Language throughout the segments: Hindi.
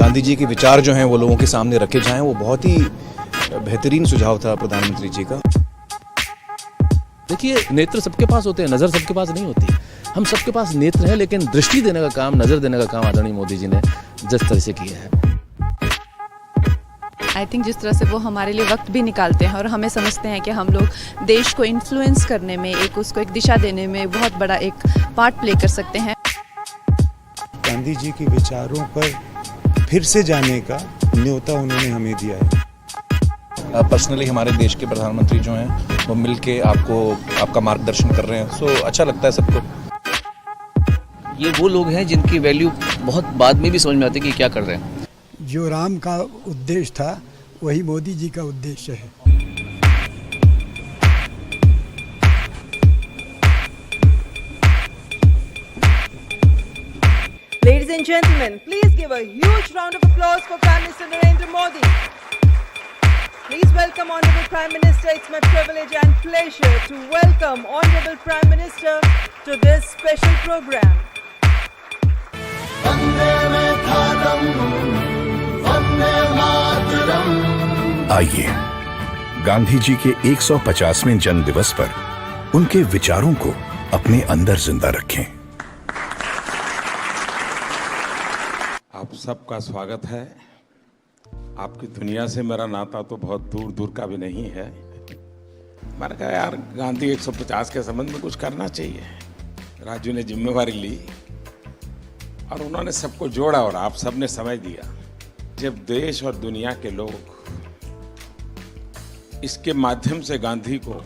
गांधी जी के विचार जो हैं वो लोगों के सामने रखे जाएं, वो बहुत ही बेहतरीन सुझाव था प्रधानमंत्री जी का। देखिए, नेत्र सबके पास होते हैं, नज़र सबके पास नहीं होती। हम सबके पास नेत्र है, लेकिन दृष्टि देने का काम, नज़र देने का काम आदरणीय मोदी जी ने जिस तरह से किया है, आई थिंक जिस तरह से वो हमारे लिए वक्त भी निकालते हैं और हमें समझते हैं कि हम लोग देश को इन्फ्लुएंस करने में, उसको एक दिशा देने में बहुत बड़ा एक पार्ट प्ले कर सकते हैं। गांधी जी के विचारों पर फिर से जाने का न्योता उन्होंने हमें दिया है। पर्सनली हमारे देश के प्रधानमंत्री जो हैं वो मिलके आपका मार्गदर्शन कर रहे हैं, सो अच्छा लगता है सबको। ये वो लोग हैं जिनकी वैल्यू बहुत बाद में भी समझ में आती है कि क्या कर रहे हैं। जो राम का उद्देश्य था वही मोदी जी का उद्देश्य है। Ladies and gentlemen, please give a huge round of applause for Prime Minister Narendra Modi. Please welcome Honorable Prime Minister. It's my privilege and pleasure to welcome Honorable Prime Minister to this special program. आइए गांधी जी के 150वें जन्म दिवस पर उनके विचारों को अपने अंदर जिंदा रखें। आप सबका स्वागत है। आपकी दुनिया से मेरा नाता तो बहुत दूर दूर का भी नहीं है। मैंने कहा यार गांधी 150 के संबंध में कुछ करना चाहिए। राजू ने जिम्मेवारी ली और उन्होंने सबको जोड़ा और आप सबने समय दिया। जब देश और दुनिया के लोग इसके माध्यम से गांधी को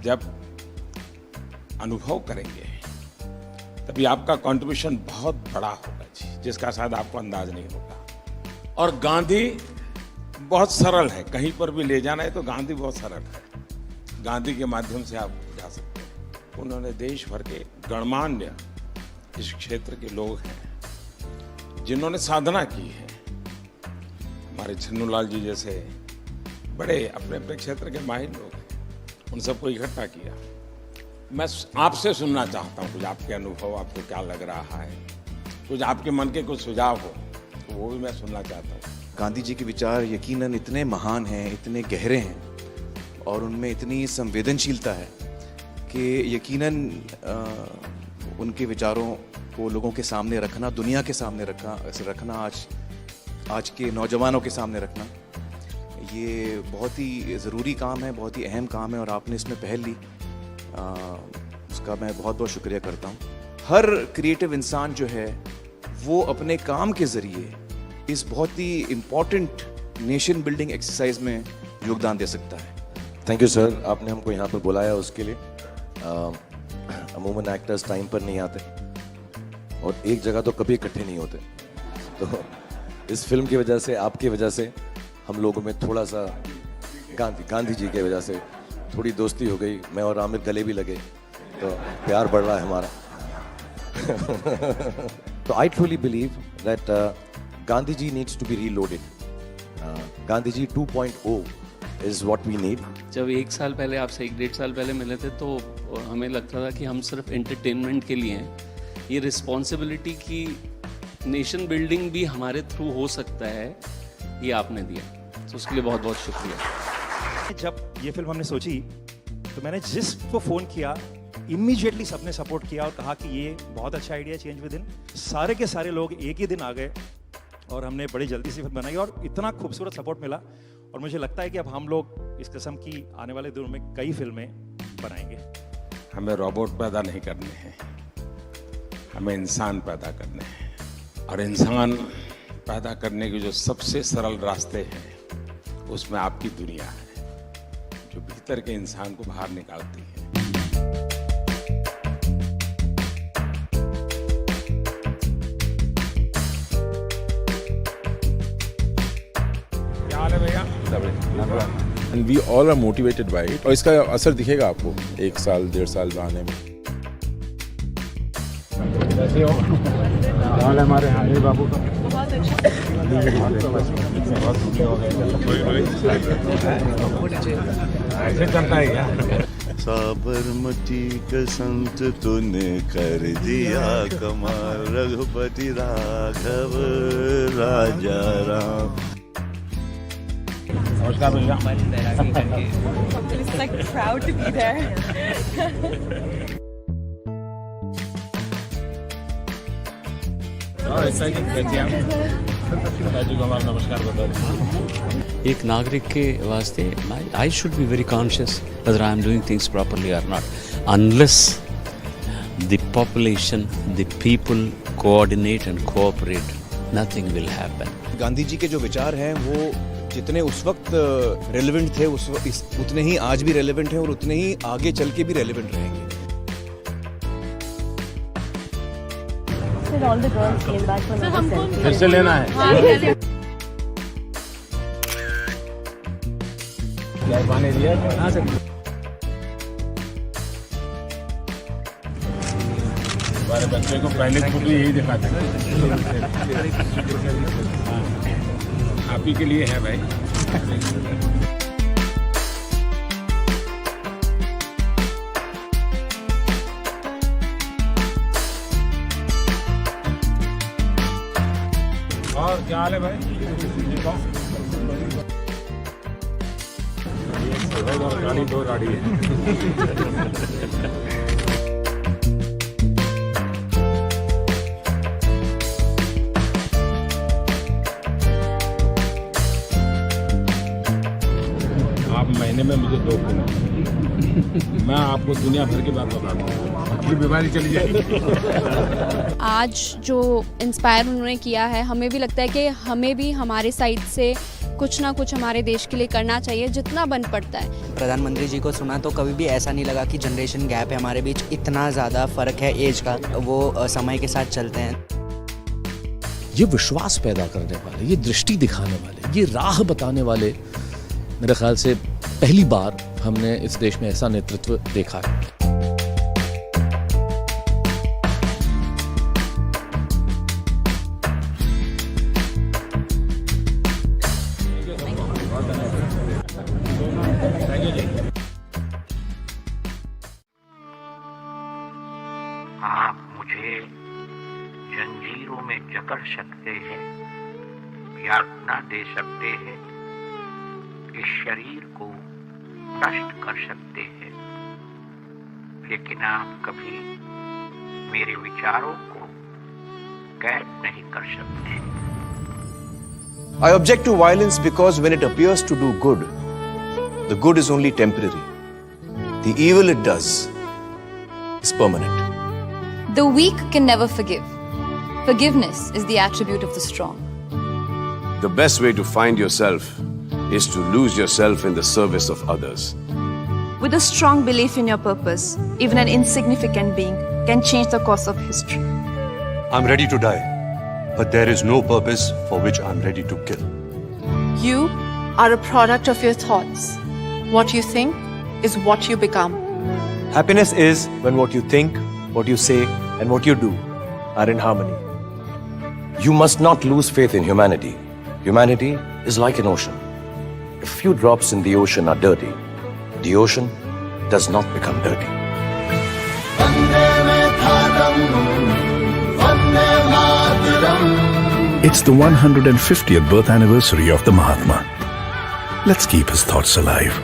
जब अनुभव करेंगे तभी आपका कंट्रीब्यूशन बहुत बड़ा होगा जी, जिसका शायद आपको अंदाज नहीं होगा। और गांधी बहुत सरल है, कहीं पर भी ले जाना है तो गांधी बहुत सरल है। गांधी के माध्यम से आप जा सकते हैं। उन्होंने देश भर के गणमान्य इस क्षेत्र के लोग हैं जिन्होंने साधना की है। हमारे छन्नूलाल जी जैसे बड़े अपने अपने क्षेत्र के माहिर लोग हैं, उन सबको इकट्ठा किया। मैं आपसे सुनना चाहता हूँ कुछ आपके अनुभव, आपको क्या लग रहा है, कुछ आपके मन के कुछ सुझाव हो तो वो भी मैं सुनना चाहता हूँ। गांधी जी के विचार यकीनन इतने महान हैं, इतने गहरे हैं और उनमें इतनी संवेदनशीलता है कि यकीनन उनके विचारों को लोगों के सामने रखना, दुनिया के सामने रखना, आज के नौजवानों के सामने रखना, ये बहुत ही ज़रूरी काम है, बहुत ही अहम काम है और आपने इसमें पहल ली, उसका मैं बहुत बहुत शुक्रिया करता हूँ। हर क्रिएटिव इंसान जो है वो अपने काम के ज़रिए इस बहुत ही इम्पॉर्टेंट नेशन बिल्डिंग एक्सरसाइज में योगदान दे सकता है। थैंक यू सर, आपने हमको यहाँ पर बुलाया उसके लिए। अमूमन एक्टर्स टाइम पर नहीं आते और एक जगह तो कभी इकट्ठे नहीं होते, तो इस फिल्म की वजह से, आपकी वजह से हम लोगों में थोड़ा सा गांधी जी की वजह से थोड़ी दोस्ती हो गई। मैं और आमिर गले भी लगे तो प्यार बढ़ रहा है हमारा। तो I truly believe that Gandhi ji needs to be reloaded. Gandhi ji 2.0 is what we need. जब 1 साल पहले आपसे 1-1.5 साल पहले मिले थे तो हमें लगता था कि हम सिर्फ एंटरटेनमेंट के लिए हैं। ये रिस्पॉन्सिबिलिटी की नेशन बिल्डिंग भी हमारे थ्रू हो सकता है, ये आपने दिया, तो उसके लिए बहुत बहुत शुक्रिया। जब ये फिल्म हमने सोची तो मैंने जिसको फ़ोन किया इमीडिएटली सबने सपोर्ट किया और कहा कि ये बहुत अच्छा आइडिया, चेंज विद इन। सारे के सारे लोग एक ही दिन आ गए और हमने बड़ी जल्दी से फिल्म बनाई और इतना खूबसूरत सपोर्ट मिला। और मुझे लगता है कि अब हम लोग इस किस्म की आने वाले दिनों में कई फिल्में बनाएंगे। हमें रोबोट पैदा नहीं करने हैं, हमें इंसान पैदा करने हैं। और इंसान पैदा करने के जो सबसे सरल रास्ते हैं उसमें आपकी दुनिया है, जो भीतर के इंसान को बाहर निकालती है। क्या हाल है भैया? And we all are motivated by it. और इसका असर दिखेगा आपको 1 साल 1.5 साल आने में। कैसे हो? हाल हमारे हानि बाबू का बहुत अच्छा। ऐसे चलता है क्या? साबरमती का संत तूने कर दिया कमाल, रघुपति राघव राजा राम। नमस्कार भैया। Like proud to be there. नमस्कार बताइए। एक नागरिक के वास्ते I should be very conscious whether I am doing things properly or not. Unless the population, the people coordinate and cooperate, nothing will happen. Gandhi ji के जो विचार हैं वो जितने उस वक्त रेलेवेंट थे उतने ही आज भी रेलेवेंट हैं और उतने ही आगे चल के भी रेलेवेंट रहेंगे। फिर से लेना है। क्या पानी दिया? हाँ सर। हमारे बच्चे को पहले फोटो यही दिखाते हैं। आप ही के लिए है भाई। और क्या हाल है भाई? गाड़ी दो गाड़ी है। आप महीने में मुझे 2 फोन, मैं आपको दुनिया भर की बात बताता हूँ, अपनी बीमारी चली जाएगी। आज जो इंस्पायर उन्होंने किया है, हमें भी लगता है कि हमें भी हमारे साइड से कुछ ना कुछ हमारे देश के लिए करना चाहिए जितना बन पड़ता है। प्रधानमंत्री जी को सुना तो कभी भी ऐसा नहीं लगा कि जनरेशन गैप है हमारे बीच, इतना ज़्यादा फ़र्क है एज का, वो समय के साथ चलते हैं। ये विश्वास पैदा करने वाले, ये दृष्टि दिखाने वाले, ये राह बताने वाले, मेरे ख्याल से पहली बार हमने इस देश में ऐसा नेतृत्व देखा है। आप मुझे जंजीरों में जकड़ सकते हैं, यातना दे सकते हैं, इस शरीर को नष्ट कर सकते हैं, लेकिन आप कभी मेरे विचारों को कैद नहीं कर सकते। I object to violence because when it appears to do good, the good is only temporary. The evil it does is permanent. The weak can never forgive. Forgiveness is the attribute of the strong. The best way to find yourself is to lose yourself in the service of others. With a strong belief in your purpose, even an insignificant being can change the course of history. I'm ready to die, but there is no purpose for which I'm ready to kill. You are a product of your thoughts. What you think is what you become. Happiness is when what you think, what you say, and what you do are in harmony. You must not lose faith in humanity. Humanity is like an ocean. A few drops in the ocean are dirty. The ocean does not become dirty. It's the 150th birth anniversary of the Mahatma. Let's keep his thoughts alive.